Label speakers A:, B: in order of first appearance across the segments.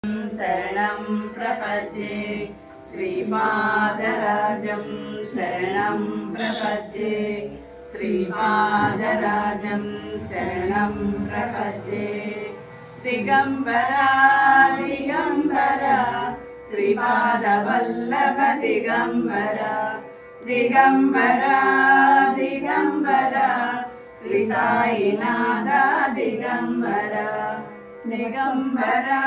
A: शरणं प्रपद्ये श्रीपादराजं शरणं प्रपद्ये श्रीपादराजं शरणं प्रपद्ये दिगंबरा दिगंबरा श्रीपादवल्लभ दिगंबरा दिगंबरा दिगंबरा श्री साईनाथ दिगंबरा दिगंबरा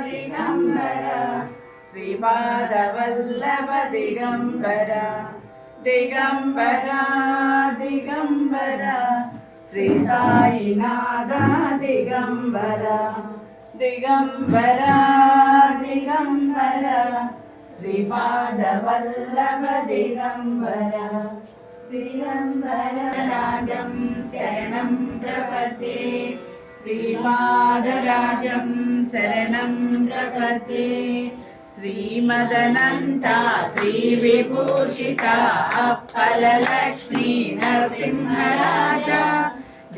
A: दिगंबरा श्रीपादवल्लभ दिगंबरा दिगंबरा दिगंबरा श्री साईनाथ दिगंबरा दिगंबरा दिगंबरा श्रीपादवल्लभ दिगंबरा दिगंबरा राजं शरणं प्रपद्ये श्रीपादराजं शरणं प्रपद्ये श्रीमदनन्ता श्रीविभूषिता अप्पललक्ष्मी नरसिंहराजा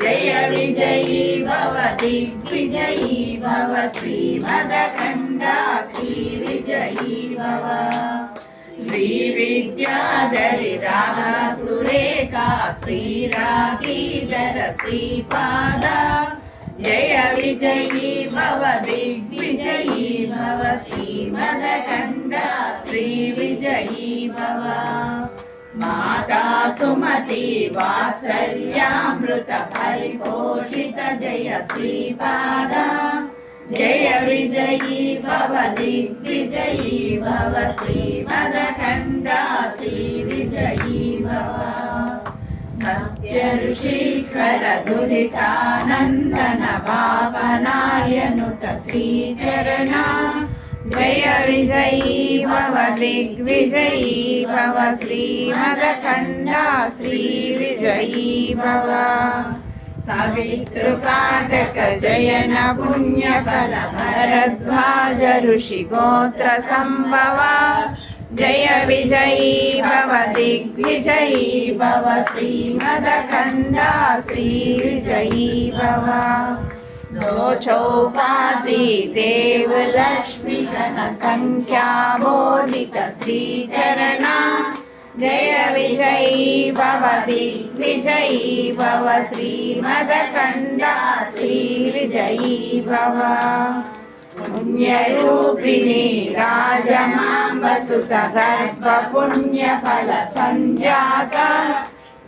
A: जय विजयी भव दिग्विजयी भव श्रीमदखण्डा श्रीविजयी भव श्रीविद्याधरि राधा सुरेखा श्रीरागीधर श्रीपादा जय विजयी भव दिग्विजयी भव श्रीमदखण्डा श्रीविजयी भव माता सुमति वात्सल्यामृत परिपोषित जय श्रीपादा जय विजयी भव दिग्विजयी भव श्रीमदखण्डा श्रीविजयी भव सत्य ऋषीश्वर दुरितानन्दन भावनार्यनुत श्रीचरणा जय विजयी भव दिग्विजयी भव श्रीमदखण्डा श्रीविजयी भव सवितृकाटक जयन पुण्यफल भरद्वाज ऋषि गोत्र संभवा जय विजयी भव दिग्विजयी भव श्रीमदखण्डा श्रीविजयी भव दो चौपाति देव लक्ष्मी गण संख्या बोधित श्रीचरणा जय विजयी भव दिग्विजयी भव श्रीमदखण्डा श्रीविजयी भव पुण्यरूपिणी राजमाम्बसुत गर्भ पुण्यफल संजाता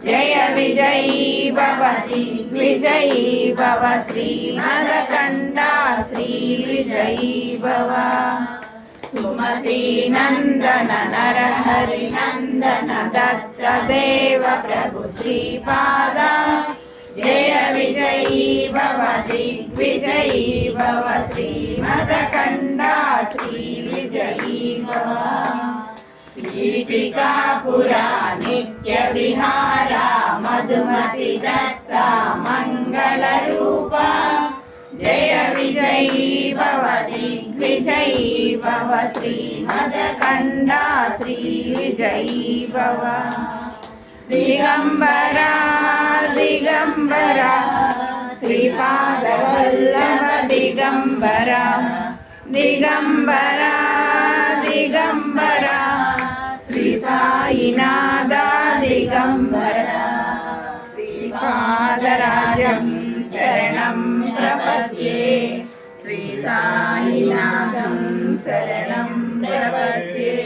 A: जय विजयी भव दिग्विजयी भव श्रीमदखण्डा श्रीविजयी भव सुमति नंदन नरहरि नंदन दत्त देव प्रभु श्रीपादा जय विजयी भव दिग्विजयी भव श्रीमदखण्डा श्रीविजयी भव पीठिकापुरा नित्य विहारा मधुमति दत्ता मंगलरूपा जय विजयी भव दिग्विजयी भव श्रीमदखण्डा श्रीविजयी भव दिगंबरा दिगंबरा श्रीपादवल्लभ दिगंबरा दिगंबरा दिगंबरा श्री साईनाथ दिगंबरा श्रीपादराजं शरणं प्रपद्ये श्री साईनाथं शरणं प्रपद्ये।